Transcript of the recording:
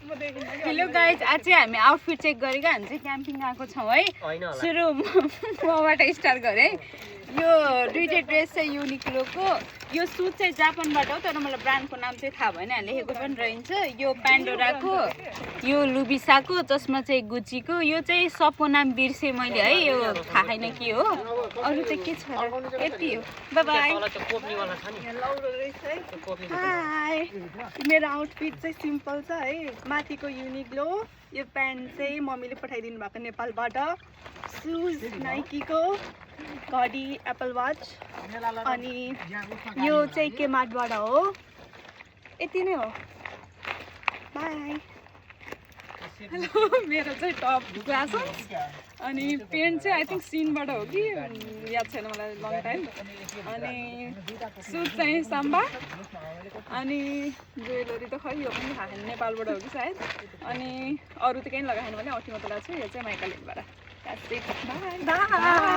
Hello guys, आज चाहिँ हामी आउटफिट चेक गरेको हामी चाहिँ क्याम्पिङ आएको छौँ है। सुरु मबाट स्टार्ट गरेँ। यो दुईटै ड्रेस चाहिँ युनिक्लोको, यो सुट चाहिँ जापानबाट हो तर मलाई ब्रान्डको नाम चाहिँ थाहा भएन, लेखेको पनि रहन्छ। यो प्यान्डोराको, यो लुबिसाको, जसमा चाहिँ गुचीको, यो चाहिँ सबको नाम बिर्सेँ मैले है, यो थाहा छैन के हो। अरू चाहिँ के छ र, यति हो। By by. हाई, मेरो आउटफिट चाहिँ सिम्पल छ है। माथिको युनिक्लो, यो प्यान्ट चाहिँ मम्मीले पठाइदिनु भएको नेपालबाट, सुज नाइकीको, घडी एप्पल वाच, अनि यो चाहिँ केमार्टबाट हो। यति नै हो। बाई। हेलो, मेरो चाहिँ टप ग्लासन्स, अनि पेन्ट चाहिँ आई थिङ्क सिनबाट हो कि याद छैन मलाई, लङ टाइम। अनि सुट चाहिँ साम्बा, अनि ज्वेलरी त खै यो पनि थाहा छैन, नेपालबाट हो कि सायद। अनि अरू त केही लगाएन भने औँठी मात्र लगाएको छु, यो चाहिँ माइकालेबाट। By by.